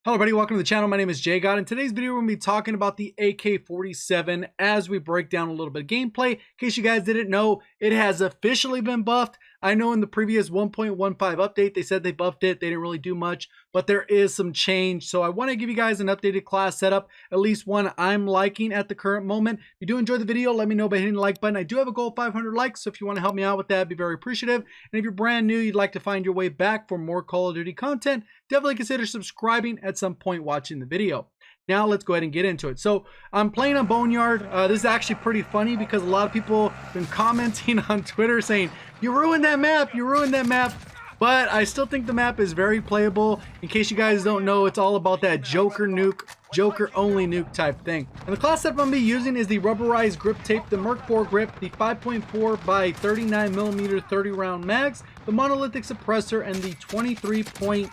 Hello everybody, welcome to the channel. My name is JGOD. In today's video, we're going to be talking about the AK-47 as we break down a little bit of gameplay. In case you guys didn't know, it has officially been buffed. I know in the previous 1.15 update, they said they buffed it. They didn't really do much, but there is some change. So I want to give you guys an updated class setup, at least one I'm liking at the current moment. If you do enjoy the video, let me know by hitting the like button. I do have a goal of 500 likes, so if you want to help me out with that, I'd be very appreciative. And if you're brand new, you'd like to find your way back for more Call of Duty content, definitely consider subscribing at some point watching the video. Now let's go ahead and get into it. So I'm playing on Boneyard. This is actually pretty funny because a lot of people have been commenting on Twitter saying, you ruined that map, you ruined that map. But I still think the map is very playable. In case you guys don't know, it's all about that Joker nuke, Joker only nuke type thing. And the class setup I'm going to be using is the rubberized grip tape, the Merc 4 grip, the 5.4 by 39mm 30 round mags, the monolithic suppressor, and the 23.0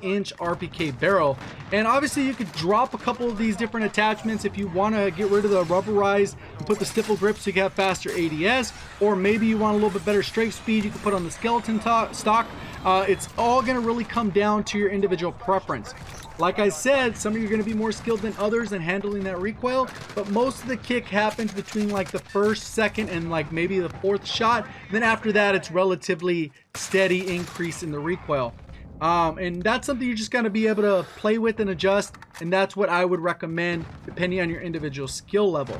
inch RPK barrel. And obviously you could drop a couple of these different attachments if you want to get rid of the rubberized and put the stipple grip so you can have faster ADS, or maybe you want a little bit better strafe speed, you can put on the skeleton stock. It's all going to really come down to your individual preference. Like I said, some of you are going to be more skilled than others in handling that recoil, but most of the kick happens between like the first, second, and like maybe the fourth shot. Then after that, it's relatively steady increase in the recoil. And that's something you're just going to be able to play with and adjust, and that's what I would recommend depending on your individual skill level.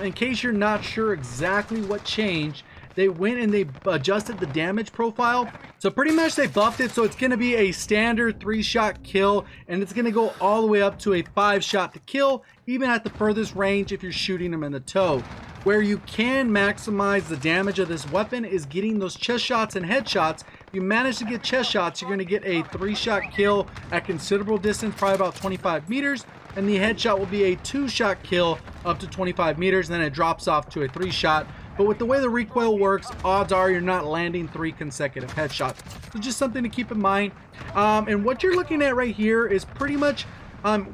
In case you're not sure exactly what changed, they went and they adjusted the damage profile. So pretty much they buffed it, so it's going to be a standard 3-shot kill, and it's going to go all the way up to a 5-shot to kill, even at the furthest range if you're shooting them in the toe. Where you can maximize the damage of this weapon is getting those chest shots and headshots. If you manage to get chest shots, you're going to get a 3-shot kill at considerable distance, probably about 25 meters. And the headshot will be a 2-shot kill up to 25 meters, and then it drops off to a 3-shot. But with the way the recoil works, odds are you're not landing 3 consecutive headshots. So just something to keep in mind. And what you're looking at right here is pretty much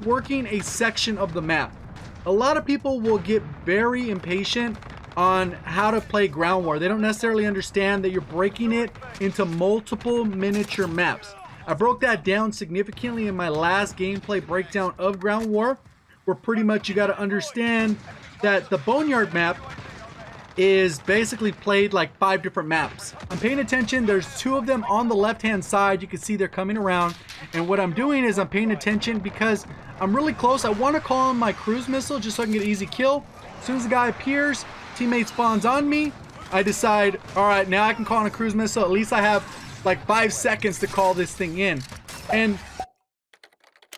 working a section of the map. A lot of people will get very impatient on how to play ground war. They don't necessarily understand that you're breaking it into multiple miniature maps. I broke that down significantly in my last gameplay breakdown of ground war, where pretty much you got to understand that the Boneyard map is basically played like 5 different maps. I'm paying attention. There's 2 of them on the left hand side. You can see they're coming around, and what I'm doing is I'm paying attention because I'm really close. I want to call on my cruise missile just so I can get an easy kill. As soon as the guy appears, teammate spawns on me, I decide, all right, now I can call on a cruise missile. At least I have like 5 seconds to call this thing in. And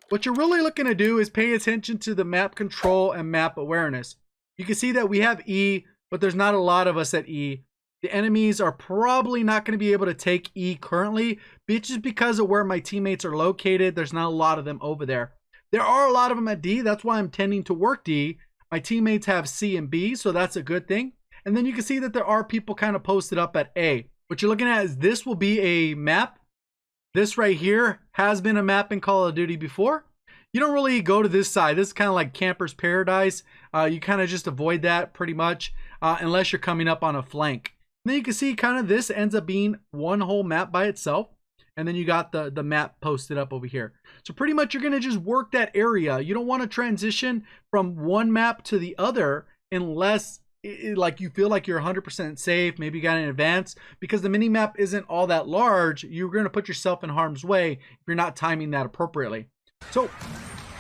what you're really looking to do is pay attention to the map control and map awareness. You can see that we have E, but there's not a lot of us at E. The enemies are probably not going to be able to take E currently, just because of where my teammates are located. There's not a lot of them over there. There are a lot of them at D. That's why I'm tending to work D. My teammates have C and B, so that's a good thing. And then you can see that there are people kind of posted up at A. What you're looking at is this will be a map. This right here has been a map in Call of Duty before. You don't really go to this side. This is kind of like Camper's Paradise. You kind of just avoid that pretty much unless you're coming up on a flank. And then you can see kind of this ends up being one whole map by itself. And then you got the map posted up over here. So pretty much you're going to just work that area. You don't want to transition from one map to the other unless like you feel like you're 100% safe. Maybe you got an advance, because the mini map isn't all that large. You're going to put yourself in harm's way if you're not timing that appropriately. So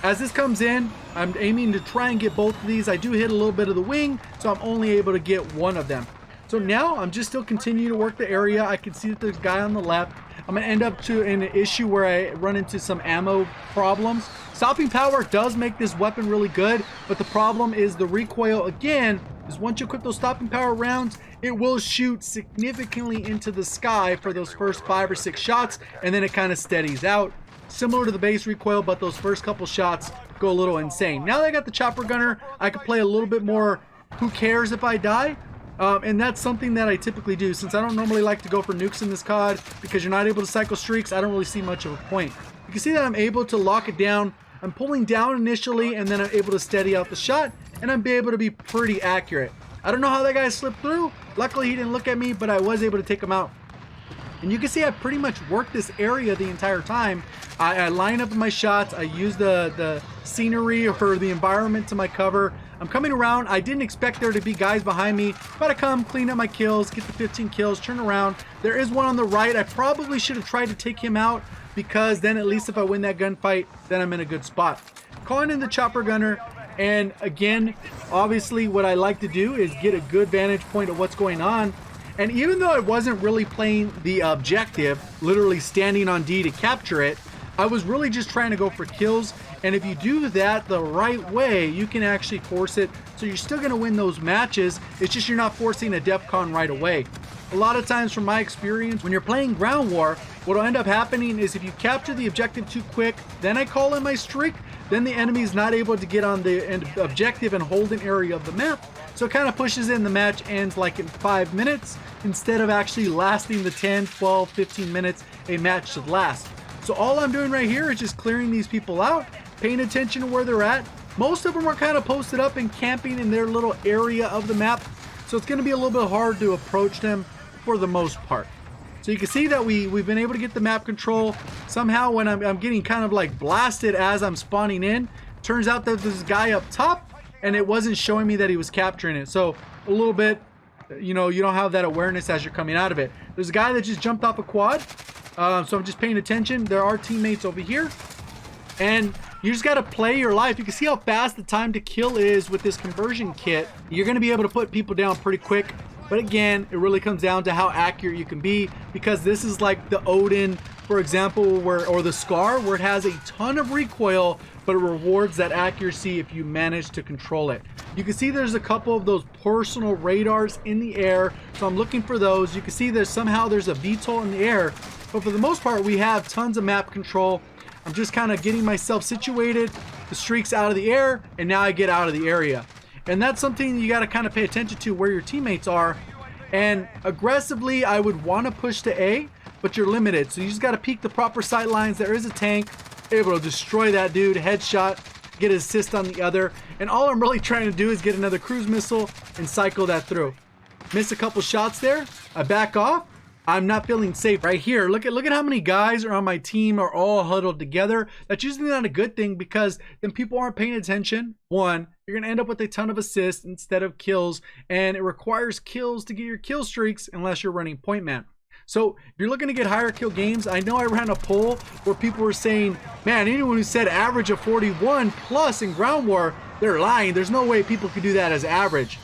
as this comes in, I'm aiming to try and get both of these. I do hit a little bit of the wing, so I'm only able to get one of them. So now I'm just still continuing to work the area. I can see that there's a guy on the left. I'm going to end up in an issue where I run into some ammo problems. Stopping power does make this weapon really good, but the problem is the recoil again, is once you equip those stopping power rounds, it will shoot significantly into the sky for those first 5 or 6 shots, and then it kind of steadies out. Similar to the base recoil, but those first couple shots go a little insane. Now that I got the chopper gunner, I can play a little bit more who cares if I die. And that's something that I typically do. Since I don't normally like to go for nukes in this COD because you're not able to cycle streaks, I don't really see much of a point. You can see that I'm able to lock it down. I'm pulling down initially, and then I'm able to steady out the shot, and I'm able to be pretty accurate. I don't know how that guy slipped through. Luckily he didn't look at me, but I was able to take him out. And you can see I pretty much worked this area the entire time. I line up my shots. I use the scenery or the environment to my cover. I'm coming around. I didn't expect there to be guys behind me, but I come, clean up my kills, get the 15 kills, turn around. There is one on the right. I probably should have tried to take him out, because then at least if I win that gunfight, then I'm in a good spot. Calling in the chopper gunner. And again, obviously what I like to do is get a good vantage point of what's going on. And even though I wasn't really playing the objective, literally standing on D to capture it, I was really just trying to go for kills. And if you do that the right way, you can actually force it. So you're still gonna win those matches. It's just you're not forcing a DEFCON right away. A lot of times from my experience, when you're playing ground war, what'll end up happening is if you capture the objective too quick, then I call in my streak, then the enemy's not able to get on the objective and hold an area of the map. So it kind of pushes in, the match ends like in 5 minutes instead of actually lasting the 10, 12, 15 minutes a match should last. So all I'm doing right here is just clearing these people out, paying attention to where they're at. Most of them are kind of posted up and camping in their little area of the map. So it's going to be a little bit hard to approach them for the most part. So you can see that we've been able to get the map control. Somehow when I'm getting kind of like blasted as I'm spawning in, turns out that there's a guy up top and it wasn't showing me that he was capturing it. So a little bit, you know, you don't have that awareness as you're coming out of it. There's a guy that just jumped off a quad. So I'm just paying attention. There are teammates over here. And you just got to play your life. You can see how fast the time to kill is with this conversion kit. You're going to be able to put people down pretty quick. But again, it really comes down to how accurate you can be, because this is like the Odin, for example, or the Scar, where it has a ton of recoil, but it rewards that accuracy if you manage to control it. You can see there's a couple of those personal radars in the air, so I'm looking for those. You can see there's a VTOL in the air, but for the most part, we have tons of map control. I'm just kind of getting myself situated, the streak's out of the air, and now I get out of the area. And that's something you got to kind of pay attention to, where your teammates are. And aggressively, I would want to push to A, but you're limited. So you just got to peek the proper sight lines. There is a tank, able to destroy that dude, headshot, get an assist on the other. And all I'm really trying to do is get another cruise missile and cycle that through. Miss a couple shots there. I back off. I'm not feeling safe right here. Look at how many guys are on my team are all huddled together. That's usually not a good thing, because then people aren't paying attention. One, you're gonna end up with a ton of assists instead of kills, and it requires kills to get your kill streaks unless you're running point man. So if you're looking to get higher kill games, I know I ran a poll where people were saying, man, anyone who said average of 41 plus in ground war, they're lying. There's no way people could do that as average.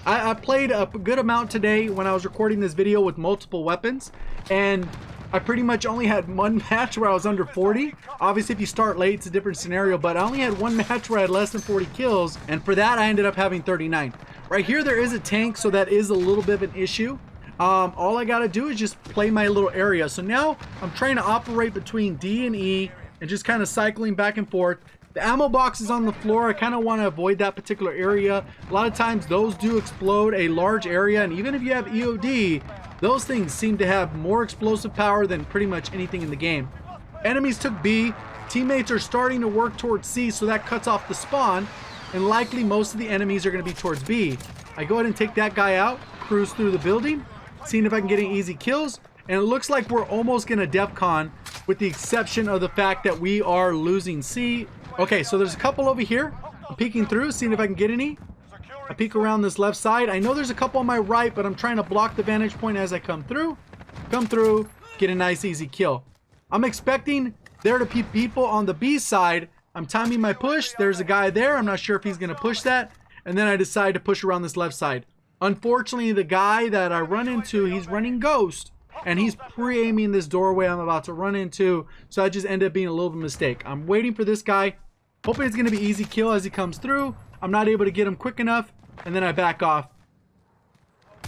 I played a good amount today when I was recording this video with multiple weapons, and I pretty much only had one match where I was under 40. Obviously, if you start late, it's a different scenario, but I only had one match where I had less than 40 kills, and for that, I ended up having 39. Right here, there is a tank, so that is a little bit of an issue. All I gotta do is just play my little area. So now, I'm trying to operate between D and E, and just kind of cycling back and forth. The ammo box is on the floor. I kind of want to avoid that particular area. A lot of times those do explode a large area, and even if you have EOD, those things seem to have more explosive power than pretty much anything in the game. Enemies took B. Teammates are starting to work towards C, so that cuts off the spawn, and likely most of the enemies are going to be towards B. I go ahead and take that guy out, cruise through the building, seeing if I can get any easy kills, and it looks like we're almost going to DEFCON, with the exception of the fact that we are losing C. Okay, so there's a couple over here. I'm peeking through, seeing if I can get any. I peek around this left side. I know there's a couple on my right, but I'm trying to block the vantage point as I come through, get a nice easy kill. I'm expecting there to be people on the B side. I'm timing my push. There's a guy there. I'm not sure if he's going to push that. And then I decide to push around this left side. Unfortunately, the guy that I run into, he's running Ghost, and he's pre-aiming this doorway I'm about to run into, so I just end up being a little bit of a mistake. I'm waiting for this guy, hoping it's going to be easy kill as he comes through. I'm not able to get him quick enough, and then I back off.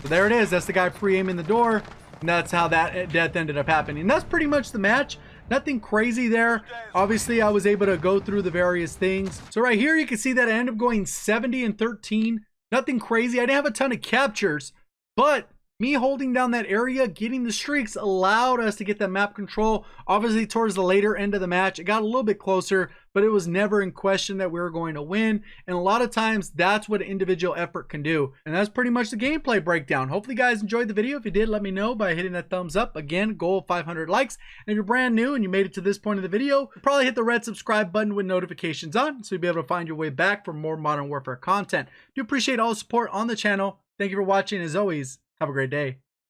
So there it is. That's the guy pre-aiming the door, and that's how that death ended up happening. And that's pretty much the match. Nothing crazy there. Obviously, I was able to go through the various things. So right here, you can see that I ended up going 70 and 13. Nothing crazy. I didn't have a ton of captures, but Me holding down that area, getting the streaks, allowed us to get that map control. Obviously, towards the later end of the match, it got a little bit closer, but it was never in question that we were going to win. And a lot of times, that's what individual effort can do. And that's pretty much the gameplay breakdown. Hopefully, you guys enjoyed the video. If you did, let me know by hitting that thumbs up. Again, goal of 500 likes. And if you're brand new and you made it to this point of the video, probably hit the red subscribe button with notifications on, so you'll be able to find your way back for more Modern Warfare content. Do appreciate all the support on the channel. Thank you for watching. As always, have a great day.